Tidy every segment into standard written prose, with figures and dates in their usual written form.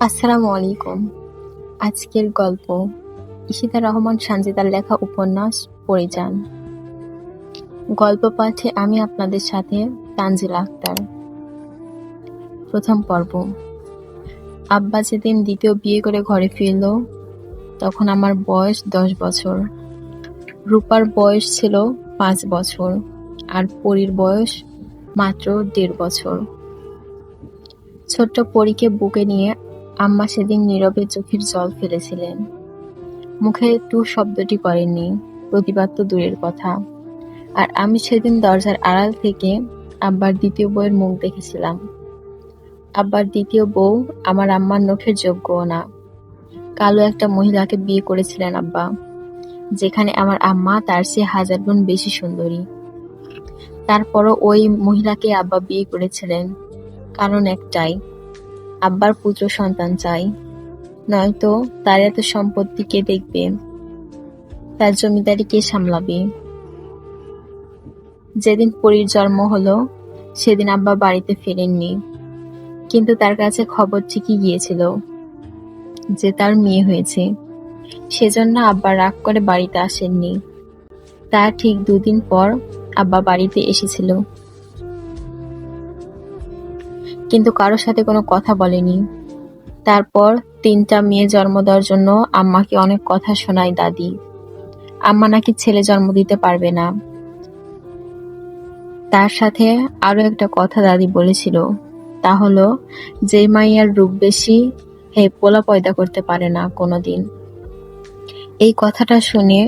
আসসালামু আলাইকুম। আজকের গল্প ইশিতা রহমান সানজিদার লেখা উপন্যাস পরিযান। গল্প পাঠে আমি আপনাদের সাথে তানজিলা আক্তার। প্রথম পর্ব। আব্বা যেদিন দ্বিতীয় বিয়ে করে ঘরে ফিরল তখন আমার বয়স 10 বছর। রূপার বয়স ছিল 5 বছর আর পরীর বয়স মাত্র 1.5 বছর। ছোট্ট পরীকে বুকে নিয়ে আম্মা সেদিন নীরবে চোখের জল ফেলেছিলেন। মুখে টু শব্দটি করেননি, প্রতিবাদ তো দূরের কথা। আর আমি সেদিন দরজার আড়াল থেকে আব্বার দ্বিতীয় বউয়ের মুখ দেখেছিলাম। আব্বার দ্বিতীয় বউ আমার আম্মার নখের যোগ্যও না। কালো একটা মহিলাকে বিয়ে করেছিলেন আব্বা, যেখানে আমার আম্মা তার চেয়ে 1000 গুণ বেশি সুন্দরী। তারপরও ওই মহিলাকে আব্বা বিয়ে করেছিলেন, কারণ একটাই, আব্বার পুত্র সন্তান চাই, নয়তো তার এত সম্পত্তি কে দেখবে, তার জমিদারি কে সামলাবে। যেদিন পরীর জন্ম হলো সেদিন আব্বা বাড়িতে ফেরেননি, কিন্তু তার কাছে খবর ঠিকই গিয়েছিল যে তার মেয়ে হয়েছে। সেজন্য আব্বা রাগ করে বাড়িতে আসেননি। তার ঠিক 2 দিন পর আব্বা বাড়িতে এসেছিল, কিন্তু কারোর সাথে কোনো কথা বলেনি। তারপর 3টা মেয়ে জন্ম দেওয়ার জন্য আম্মাকে অনেক কথা শোনায় দাদি। আম্মা নাকি ছেলে জন্ম দিতে পারবে না। তার সাথে আরো একটা কথা দাদি বলেছিল, তা হলো যে মাইয়ার রূপ বেশি হে পোলা পয়দা করতে পারে না কোনোদিন। এই কথাটা শুনে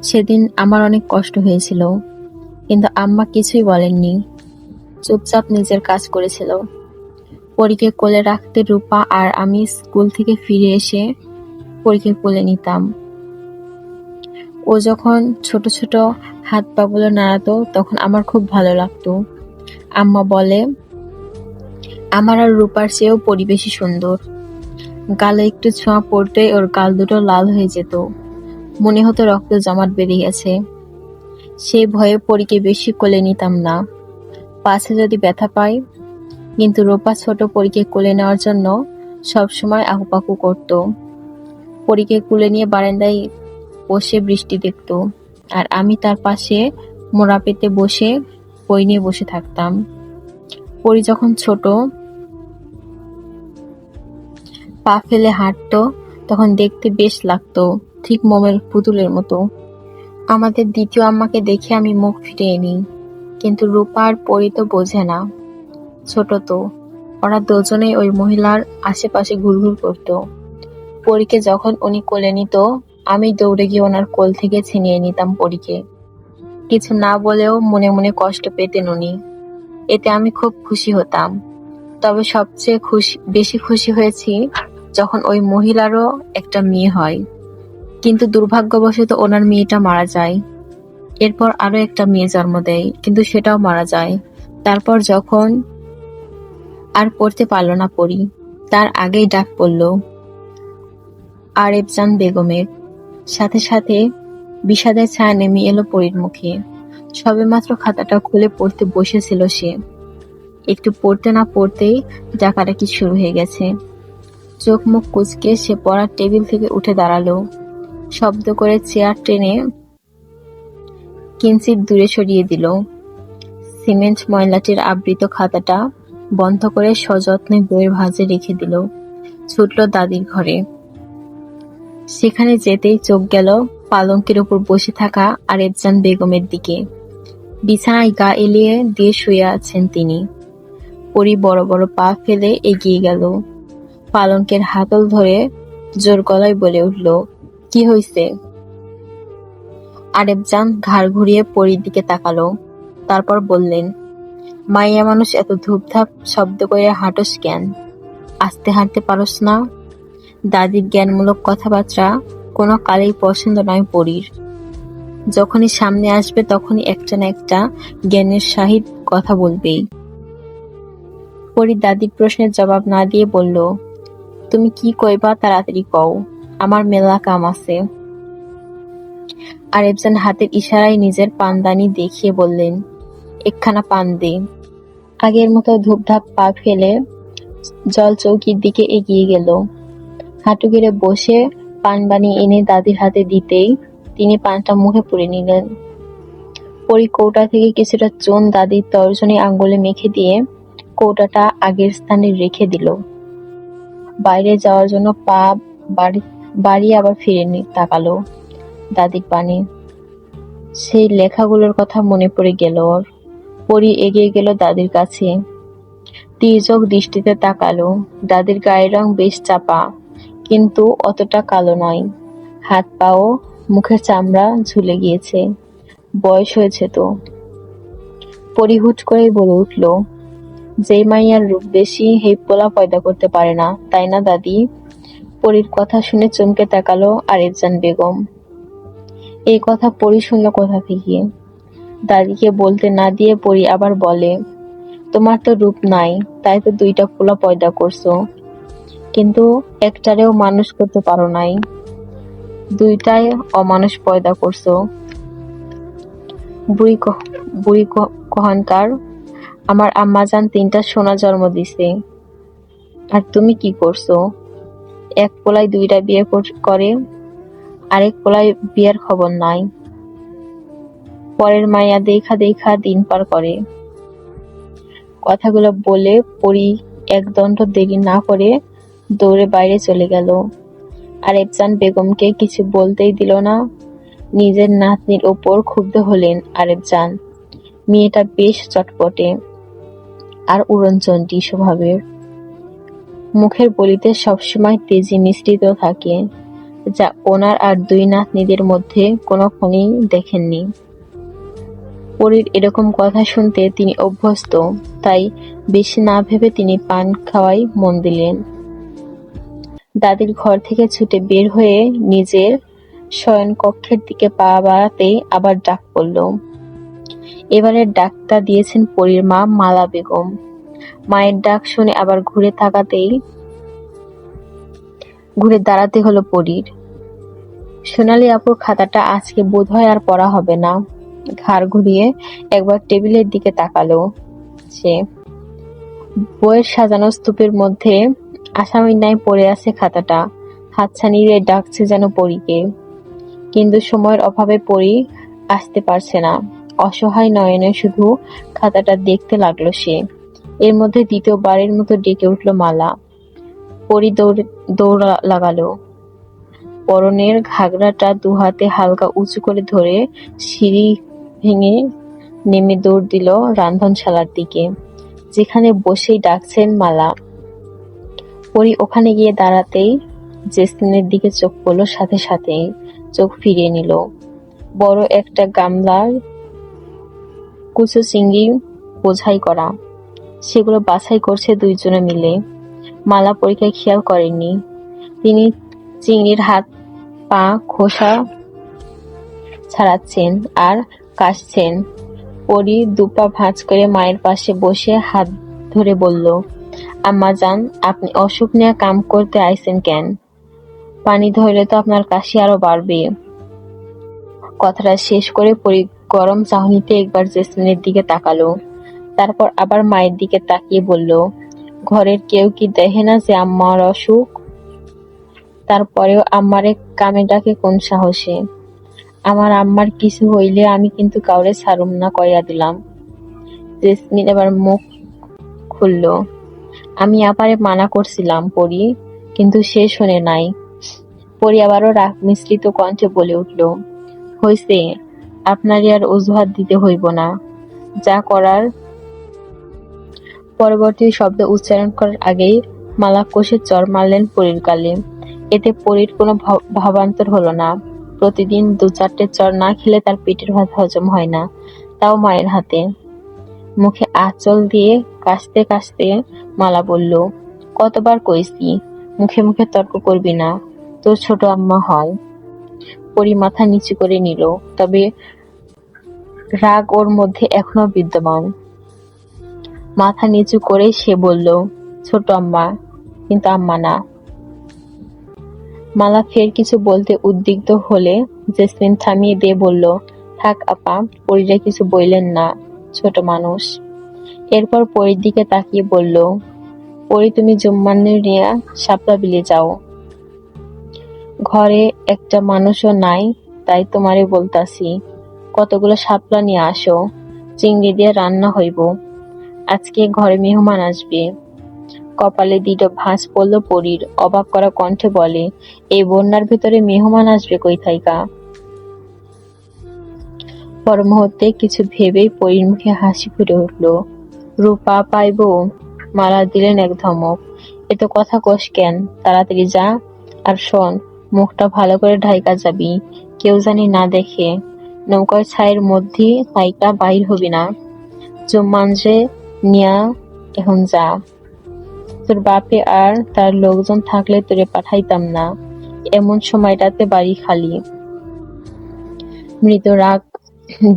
সেদিন আমার অনেক কষ্ট হয়েছিল, কিন্তু আম্মা কিছুই বলেননি, চুপচাপ নিজের কাজ করেছিল। পরীকে কোলে রাখতে রূপা আর আমি স্কুল থেকে ফিরে এসে পরীকে কোলে নিতাম। ও যখন ছোট ছোট হাত পাগুলো নাড়াতো তখন আমার খুব ভালো লাগতো। আম্মা বলে আমার আর রূপার চেয়েও পরী বেশি সুন্দর। গালে একটু ছোঁয়া পড়তেই ওর গাল দুটো লাল হয়ে যেত, মনে হতো রক্ত জমাট বেঁধে গেছে। সেই ভয়ে পরীকে বেশি কোলে নিতাম না, পাছে যদি ব্যথা পাই। কিন্তু রূপা ছোট পরীকে কোলে নেওয়ার জন্য সবসময় আকুপাকু করত। পরীকে কোলে নিয়ে বারান্দায় বসে বৃষ্টি দেখত, আর আমি তার পাশে মোড়া পেতে বসে বই নিয়ে বসে থাকতাম। পরী যখন ছোট পা ফেলে হাঁটতো তখন দেখতে বেশ লাগতো, ঠিক মোমের পুতুলের মতো। আমাদের দ্বিতীয় আম্মাকে দেখে আমি মুখ ফিরিয়ে নিই, কিন্তু রূপা আর পরী তো বোঝে না, ছোট তো। ওরা দুজনেই ওই মহিলার আশেপাশে ঘুরঘুর করতো। পরীকে যখন উনি কোলে নিত আমি দৌড়ে গিয়ে ওনার কোল থেকে ছিনিয়ে নিতাম পরীকে। কিছু না বলেও মনে মনে কষ্ট পেতেন উনি, এতে আমি খুব খুশি হতাম। তবে সবচেয়ে বেশি খুশি হয়েছি যখন ওই মহিলারও একটা মেয়ে হয়, কিন্তু দুর্ভাগ্যবশত ওনার মেয়েটা মারা যায়। এরপর আরো একটা মেয়ে জন্ম দেয়, কিন্তু সেটাও মারা যায়। তারপর যখন আর পড়তে পারল না পড়ি, তার আগেই ডাক পড়ল আরেফজান বেগমের। সাথে সাথে বিষাদের ছায়া নেমে এলো পরীর মুখে। সবেমাত্র খাতাটা খুলে পড়তে বসেছিল সে, একটু পড়তে না পড়তেই ডাকাডাকি শুরু হয়ে গেছে। চোখ মুখ কুঁচকে সে পড়ার টেবিল থেকে উঠে দাঁড়ালো, শব্দ করে চেয়ার টেনে কিঞ্চিৎ দূরে সরিয়ে দিল। সিমেন্ট ময়লাটির আবৃত খাতাটা বন্ধ করে সযত্নে বইয়ের ভাঁজে রেখে দিল। ছুটল দাদির ঘরে। সেখানে যেতেই চোখ গেল পালঙ্কের উপর বসে থাকা আরেফজান বেগমের দিকে। বিছানায় গা এলিয়ে দিয়ে শুয়ে আছেন তিনি। পরী বড় বড় পা ফেলে এগিয়ে গেল, পালঙ্কের হাতল ধরে জোর গলায় বলে উঠল, কি হইছে? আরেফজান ঘাড় ঘুরিয়ে পরীর দিকে তাকালো, তারপর বললেন, মাইয়া মানুষ এত ধূপধাপ শব্দ করে হাঁটোস কেন? আস্তে হাঁটতে পারোস না? দাদির জ্ঞানমূলক কথাবার্তা কোনো কালেই পছন্দ নয় পরীর। যখনই সামনে আসবে তখনই একটা না একটা জ্ঞানের সহিত কথা বলবেই। পরী দাদির প্রশ্নের জবাব না দিয়ে বলল, তুমি কি কইবা তাড়াতাড়ি কও, আমার মেলা কাম আছে। আরেফজান হাতের ইশারায় নিজের পানদানি দেখিয়ে বললেন, একখানা পান দে। আগের মতো ধূপধাপ পা ফেলে জল চৌকির দিকে এগিয়ে গেল। হাঁটু গেড়ে বসে পান বানিয়ে এনে দাদির হাতে দিতেই তিনি পানটা মুখে পুরে নিলেন। পরি কৌটা থেকে কিছুটা চুন দাদির তর্জনী আঙ্গুলে মেখে দিয়ে কৌটাটা আগের স্থানে রেখে দিল। বাইরে যাওয়ার জন্য পা বাড়িয়ে আবার ফিরে তাকালো দাদির পানে। সেই লেখাগুলোর কথা মনে পড়ে গেল ওর। পরি এগিয়ে গেল দাদির কাছে, তির্যক দৃষ্টিতে তাকালো। দাদির গায়ের রং বেশ চাপা, কিন্তু অতটা কালো নয়। হাত পাও মুখের চামড়া ঝুলে গিয়েছে, বয়স হয়েছে তো। পরি হুট করেই বলে উঠল, যেই মাইয়ার রূপ বেশি হেই পোলা পয়দা করতে পারে না, তাই না দাদি? পরির কথা শুনে চমকে তাকালো আরেফজান বেগম। এই কথা পরি শুনলো কোথা থেকে? দাদিকে বলতে না দিয়ে পরি আবার বলে, তোমার তো রূপ নাই, তাই তো 2টা পোলা পয়দা করছো, কিন্তু একটারেও মানুষ করতে পারো নাই, 2টাই অমানুষ পয়দা করছো। বুড়ি কহানকার, আমার আম্মাজান 3টা সোনা জন্ম দিছে, আর তুমি কি করছো? এক পোলায় 2টা বিয়ে করে, আরেক পোলায় বিয়ের খবর নাই, পরের মাইয়া দেখা দেখা দিন পার করে। কথাগুলো বলে পরি একদণ্ড দেরি না করে দৌড়ে বাইরে চলে গেল। আরেফজান বেগমকে কিছু বলতেই দিল না। নিজের নাতনির ওপর ক্ষুব্ধ হলেন আরেফজান। মেয়েটা বেশ চটপটে আর উড়নচণ্ডী স্বভাবের। মুখের বলিতে সবসময় তেজি মিশ্রিত থাকে, যা ওনার আর 2 নাতনিদের মধ্যে কোনোক্ষণেই দেখেননি। পরীর এরকম কথা শুনতে তিনি অভ্যস্ত, তাই বেশি না ভেবে তিনি পান খাওয়াই মন দিলেন। দাদির ঘর থেকে ছুটে বের হয়ে নিজের শয়নকক্ষের দিকে পা বাড়াতেই আবার ডাক পড়ল। এবারের ডাকটা দিয়েছেন পরীর মা মালা বেগম। মায়ের ডাক শুনে আবার ঘুরে দাঁড়াতে হলো পরীর। সোনালি আপুর খাতাটা আজকে বোধহয় আর পড়া হবে না। ঘাড় ঘুরিয়ে একবার টেবিলের দিকে তাকালো সে। বইয়ের সাজানো স্তূপের মধ্যে আসামির ন্যায় পড়ে আছে খাতাটা, হাতছানি দিয়ে ডাকছে যেন পরীকে। কিন্তু সময়ের অভাবে পরী আসতে পারছে না। অসহায় নয়নে শুধু খাতাটা দেখতে লাগলো সে। এর মধ্যে দ্বিতীয়বারের মতো ডেকে উঠল মালা। পরী দৌড় লাগালো। পরনের ঘাগরাটা 2 হাতে হালকা উঁচু করে ধরে সিঁড়ি ভেঙে নেমে দৌড় দিল রান্ধনশালার দিকে, যেখানে বসেই ডাকছেন মালা। পরী ওখানে গিয়ে দাঁড়াতেই জেসমিনের দিকে চোখ পড়ল, সাথে সাথেই চোখ ফিরিয়ে নিল। বড় একটা গামলার কুচো চিংড়ি বোঝাই করা, সেগুলো বাছাই করছে 2 জনে মিলে। মালা পরীকে খেয়াল করেননি। তিনি চিংড়ির হাত পা খোসা ছাড়াচ্ছেন আর কাশছেন। পরী 2 পা ভাঁজ করে মায়ের পাশে বসে হাত ধরে বলল, আম্মা জান, আপনি অসুখ নিয়ে কাম করতে আইছেন কেন? পানি ধরলে তো আপনার কাশি আরো বাড়বে। কথাটা শেষ করে পরী গরম চাহনিতে একবার জেসমিনের দিকে তাকালো, তারপর আবার মায়ের দিকে তাকিয়ে বলল, ঘরের কেউ কি দেখে না যে আম্মার অসুখ? তারপরেও আম্মারে কামে ডাকে কোন সাহসে? আমার আম্মার কিছু হইলে আমি কিন্তু কাউরে ছাড়ুম না কইয়া দিলাম। জেসমিন এবার মুখ খুলল। আমি আপারে মানা করছিলাম পরী, কিন্তু সে শোনে নাই। পরী আবারও রাগ মিশ্রিত কণ্ঠে বলে উঠল, হইছে, আপনারই আর অজুহাত দিতে হইব না, যা করার। পরবর্তী শব্দ উচ্চারণ করার আগেই মালা কষে চড় মারলেন পরীর গালে। এতে পরীর কোনো ভাবান্তর হলো না। প্রতিদিন 2-4টে চড় না খেলে তার পেটের ভাত হজম হয় না, তাও মায়ের হাতে। মুখে আঁচল দিয়ে কাশতে কাশতে মালা বলল, কতবার কইছি মুখে মুখে তর্ক করবি না, তোর ছোট আম্মা হয়। পরী মাথা নিচু করে নিল, তবে রাগ ওর মধ্যে এখনো বিদ্যমান। মাথা নিচু করে সে বলল, ছোট আম্মা, কিন্তু আম্মা না। মালা ফের কিছু বলতে উদ্বিগ্ন হলে জেসমিন থামিয়ে দিয়ে বলল, থাক আপা, পরীরা কিছু বললেন না, ছোট মানুষ। এরপর পরীর দিকে তাকিয়ে বলল, পরি তুমি জুম্মানের নিয়ে শাপলা বিলে যাও। ঘরে একটা মানুষও নাই, তাই তোমারে বলতাছি কতগুলো শাপলা নিয়ে আসো, চিংড়ি দিয়ে রান্না হইব। আজকে ঘরে মেহমান আসবে। কপালে দুটো ভাঁজ পড়ল পরীর, অবাক করা কণ্ঠে বলে, এই বন্যার ভিতরে মেহমান আসবে কই থাইকা? পর মুহূর্তে কিছু ভেবেই পরীর মুখে হাসি ফুটে উঠল। রূপা পাইব? মালা দিলেন এক ধমক। এত কথা কোষ কেন? তাড়াতাড়ি যা, আর শোন, মুখটা ভালো করে ঢাইকা যাবি, কেউ জানি না দেখে। নৌকার ছায়ের মধ্যে থাইকা বাইর হবি না। জুম্মানরে নিয়া এখন যা। তোর বাপে আর তার লোকজন থাকলে তোরে পাঠাইতাম না, এমন সময়টাতে বাড়ি খালি। মৃত রাগ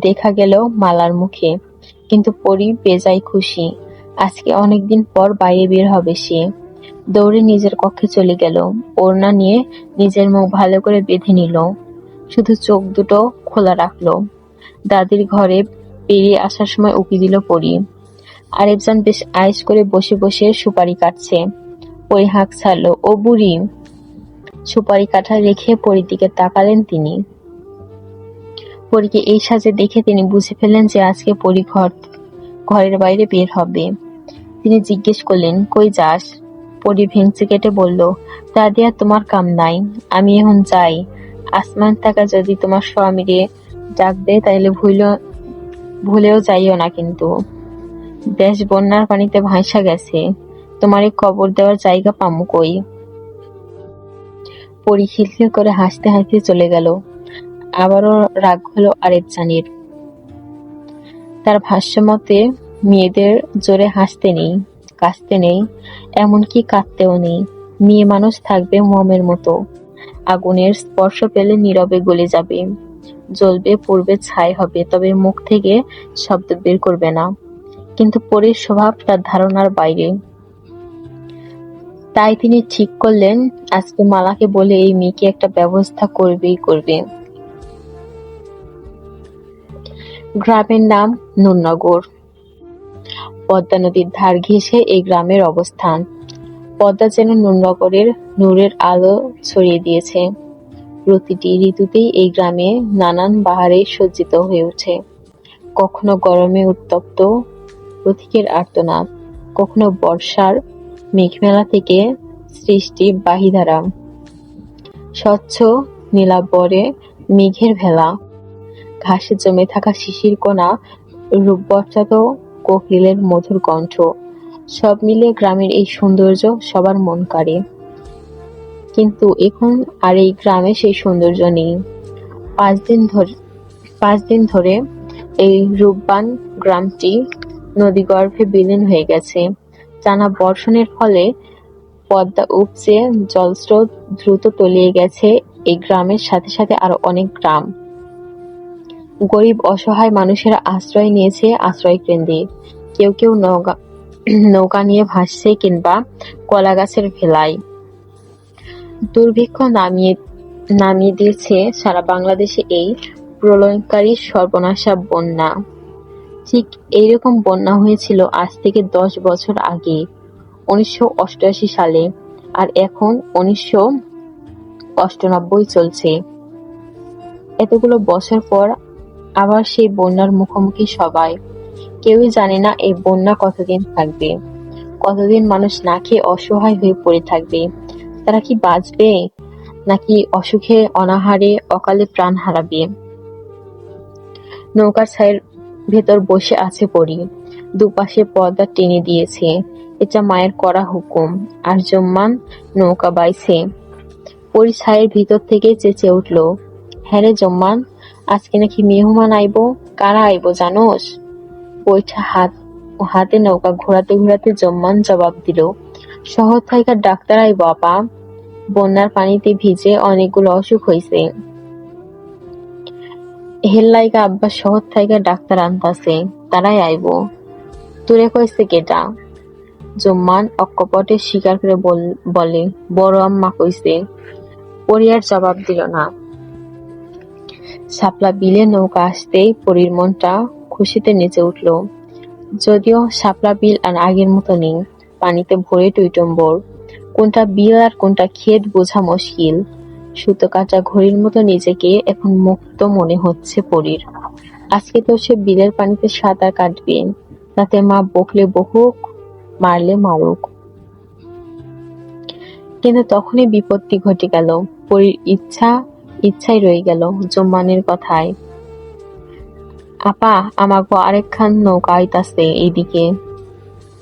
দেখা গেল মালার মুখে, কিন্তু পরি বেজায় খুশি। আজকে অনেকদিন পর বাইরে বের হবে সে। দৌড়ে নিজের কক্ষে চলে গেল, ওড়না নিয়ে নিজের মুখ ভালো করে বেঁধে নিল, শুধু চোখ দুটো খোলা রাখলো। দাদির ঘরে পেরিয়ে আসার সময় উকি দিল পরি। আরেকজন বেশ আয়েশ করে বসে বসে সুপারি কাটছে। পরি হাঁক ছাড়লো, ও বুড়ি। সুপারি কাটা রেখে পরির দিকে তাকালেন তিনি। পরীকে এই সাজে দেখে তিনি বুঝে ফেললেন যে আজকে পরি ঘরের বাইরে বের হবে। তিনি জিজ্ঞেস করলেন, কই যাস? পরি ভেঙচি কেটে বলল, দাদি আর তোমার কাম নাই, আমি এখন যাই। আসমান থাকা যদি তোমার স্বামীরে ডাক দেয় তাইলে ভুলেও যাইও না কিন্তু। দেশ বন্যার পানিতে ভাইসা গেছে, তোমারে কবর দেওয়ার জায়গা পামু কই? পরি খিলখিল করে হাসতে হাসতে চলে গেল। আবারও রাগ হলো আরেকজনের। তার ভাষ্যমতে মেয়েদের জোরে হাসতে নেই, কাশতে নেই, এমনকি কাঁদতেও নেই। মেয়ে মানুষ থাকবে মোমের মতো, আগুনের স্পর্শ পেলে নীরবে গলে যাবে, জ্বলবে, পূর্বে ছাই হবে, তবে মুখ থেকে শব্দ বের করবে না। কিন্তু পরীর স্বভাব তার ধারণার বাইরে। তাই তিনি ঠিক করলেন আজকে মালাকে বলে এই মেয়েকে একটা ব্যবস্থা করবেই করবে। গ্রামের নাম নুরনগর। পদ্মা নদীর ধার ঘেঁষে এই গ্রামের অবস্থান। পদ্মা যেন নুরনগরের নূরের আলো ছড়িয়ে দিয়েছে। প্রতিটি ঋতুতেই এই গ্রামে নানান বাহারে সজ্জিত হয়ে ওঠে। কখনো গরমে উত্তপ্ত প্রতীকের আর্তনাদ, কখনো বর্ষার মেঘমেলা থেকে সৃষ্টি বাহিধারা, স্বচ্ছ নীলাম্বরে মেঘের ভেলা, ঘাসে জমে থাকা শিশির কণা, রূপবর্ষাত কোকিলের মধুর কণ্ঠ, সব মিলিয়ে গ্রামের এই সৌন্দর্য সবার মন কাড়ে। কিন্তু এখন আর এই গ্রামে সেই সৌন্দর্য নেই। 5 দিন ধরে এই রূপবান গ্রামটি নদীগর্ভে বিলীন হয়ে গেছে। টানা বর্ষণের ফলে পদ্মা উপচে জলস্রোত দ্রুত তলিয়ে গেছে এই গ্রামের সাথে সাথে আরো অনেক গ্রাম। গরিব অসহায় মানুষেরা আশ্রয় নিয়েছে আশ্রয় কেন্দ্রে। কেউ কেউ নৌকা নিয়ে ভাসছে কিংবা কলা গাছের ভেলায়। দুর্ভিক্ষ নামিয়ে দিয়েছে সারা বাংলাদেশে এই প্রলয়ঙ্কারী সর্বনাশা বন্যা। ঠিক এইরকম বন্যা হয়েছিল আজ থেকে 10 বছর আগে, 1988 সালে, আর এখন 1998 চলছে। এতগুলো বছর পর আবার সেই বন্যার মুখোমুখি সবাই। কেউই জানে না এই বন্যা কতদিন থাকবে, কতদিন মানুষ না খেয়ে অসহায় হয়ে পড়ে থাকবে। তারা কি বাঁচবে, নাকি অসুখে অনাহারে অকালে প্রাণ হারাবে? নৌকার ছায়ের ভেতর বসে আছে পরি। দুপাশে পর্দা টেনে দিয়েছে, এটা মায়ের করা হুকুম। আর জম্মান নৌকা বাইছে। পরি ছায়ের ভিতর থেকে চেঁচে উঠল, হ্যাঁ রে জম্মান, আজকে নাকি মেহমান আইব। কারা আইব জানোস? বৈঠা হাতে নৌকা ঘোরাতে ঘোরাতে জম্মান জবাব দিল, শহর থাইকা ডাক্তার আইব আপা, বন্যার পানিতে ভিজে অনেকগুলো অসুখ হইছে। হেল্লাইগা আব্বা শহর থাইকা ডাক্তার আনতাছে, তারাই আইব। তোরে কইছে কেটা? জম্মান অকপটে স্বীকার করে বলে, বড় আম্মা কইছে। পরি আর জবাব দিল না। শাপলা বিলে নৌকা আসতেই পরির মনটা খুশিতে নেচে উঠল। যদিও শাপলা বিল আর আগের মতো নেই, পানিতে ভরে টইটম্বর। কোনটা বিল আর কোনটা ক্ষেত বোঝা মুশকিল। সুতো কাটা ঘড়ির মতো নিজেকে এখন মুক্ত মনে হচ্ছে পরীর। আজকে তো সে বিলের পানিতে সাঁতার কাটবে, তাতে মা বকলে বকুক, মারলে মারুক। কিন্তু তখনই বিপত্তি ঘটে গেল। পরীর ইচ্ছাই রয়ে গেল জম্মানের কথায়। আপা, আমাগো আরেকখান নৌকা আইতাছে এইদিকে।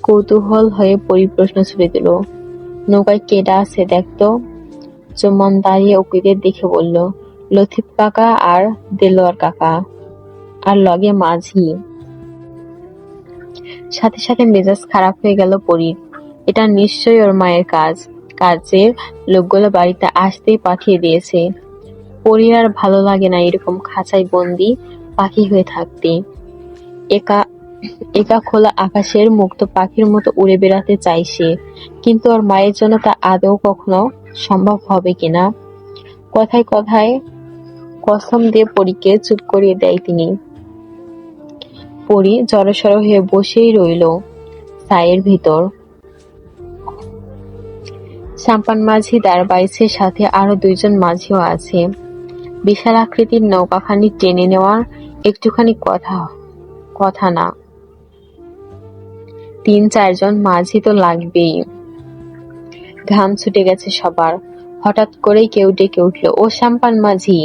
কৌতূহল হয়ে পরী প্রশ্ন ছুড়ে দিল, নৌকায় কেডা আছে দেখতো। জম্মান দাঁড়িয়ে উকিদের দেখে বলল, লতিফ কাকা আর দেলোয়ার কাকা, আর লগে মাঝি। সাথে সাথে মেজাজ খারাপ হয়ে গেল পরীর। এটা নিশ্চয়ই ওর মায়ের কাজ। কাজের লোকগুলো বাড়িতে আসতেই পাঠিয়ে দিয়েছে। পরীর আর ভালো লাগে না এরকম খাঁচায় বন্দি পাখি হয়ে থাকতে। একা একা খোলা আকাশের মুক্ত পাখির মতো উড়ে বেড়াতে চাই সে। কিন্তু ওর মায়ের জন্য তা আদৌ কখনো সম্ভব হবে কিনা। কথায় কথায় কসম দিয়ে পরীকে চুপ করিয়ে দেয় তিনি। পরী জড়সড় হয়ে বসেই রইল ছায়ের ভিতর। সাম্পান মাঝি দাঁড় বাইছে, সাথে আরো 2 জন মাঝিও আছে। বিশাল আকৃতির নৌকাখানি টেনে নেওয়ার একটুখানি কথা না, 3-4 জন মাঝি তো লাগবেই। ঘাম ছুটে গেছে সবার। হঠাৎ করেই কেউ ডেকে উঠল, ও সাম্পান মাঝি,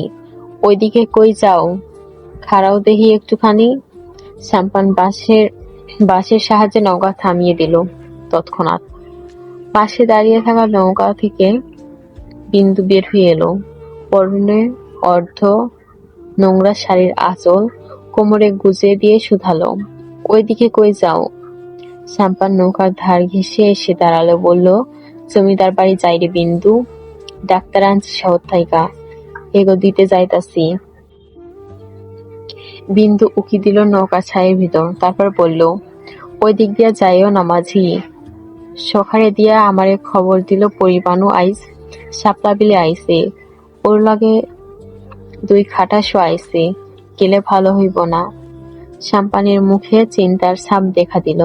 ওইদিকে কই যাও, খাড়াও দেখি একটুখানি। সাম্পান বাঁশের সাহায্যে নৌকা থামিয়ে দিল তৎক্ষণাৎ। পাশে দাঁড়িয়ে থাকা নৌকা থেকে বিন্দু বের হয়ে এলো। পরনে অর্ধ নোংরা শাড়ির আঁচল কোমরে গুজে দিয়ে শুধালো, ওইদিকে কই যাও। সাম্পান নৌকার ধার ঘেঁষে এসে দাঁড়ালো, বলল, জমিদার বাড়ি যাই রে বিন্দু, ডাক্তার আনছি শহর থাইকা, এগো দিতে যাইতাছি। বিন্দু উকি দিল নৌকা ছায়ের ভিতর, তারপর বলল, ওই দিক দিয়া যাইও না মাঝি, সখারে দিয়া আমারে খবর দিল পরিবানু আইস শাপলা বিলে আইছে, ওর লগে 2 খাটাসও আইছে, গেলে ভালো হইব না। সাম্পানের মুখে চিন্তার ছাপ দেখা দিল।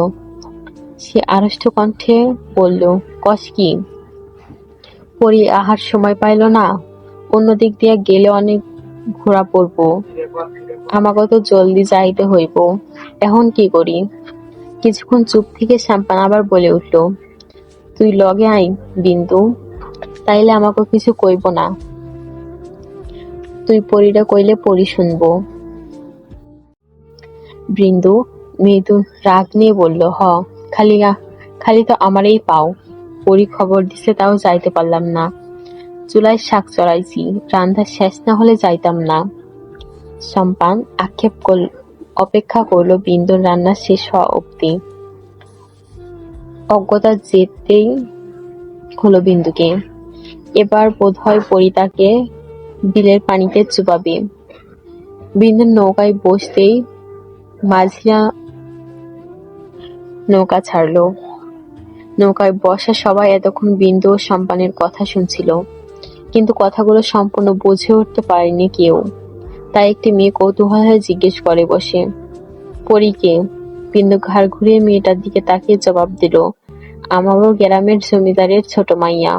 সে আড়ষ্ট কণ্ঠে বলল, কস কি? পরী আহার সময় পাইল না, অন্য দিক দিয়া গেলে অনেক ঘোরা পড়ব, আমাকে তো জলদি যাইতে হইব, এখন কি করি? কিছুক্ষণ চুপ থেকে সাম্পান আবার বলে উঠল, তুই লগে আই বিন্দু, তাইলে আমাকে কিছু কইব না, তুই পরীটা কইলে পরী শুনব। বিন্দু মৃদু রাগ নিয়ে বলল, খালি তো আমারই পাও, পরী খবর দিছে তাও যাইতে পারলাম না, চুলায় শাক চড়াইছি, রান্না শেষ না হলে যাইতাম না। সম্পান অপেক্ষা করলো বিন্দুর রান্না শেষ হওয়া অব্দি। অজ্ঞতা যেতেই হলো বিন্দুকে। এবার বোধহয় পরী তাকে বিলের পানিতে চুবাবে। বিন্দুর নৌকায় বসতেই মাঝিরা নৌকা ছাড়লো। নৌকায় বসা সবাই এতক্ষণ বিন্দু ও সম্পানের কথা শুনছিল, কিন্তু কথাগুলো সম্পূর্ণ বুঝে উঠতে পারেনি কেউ। তাই একটি মেয়ে কৌতূহল হয়ে জিজ্ঞেস করে বসে, পরীকে? বিন্দু ঘাড় ঘুরিয়ে মেয়েটার দিকে তাকিয়ে জবাব দিল, আমারও গ্রামের জমিদারের ছোট মাইয়া।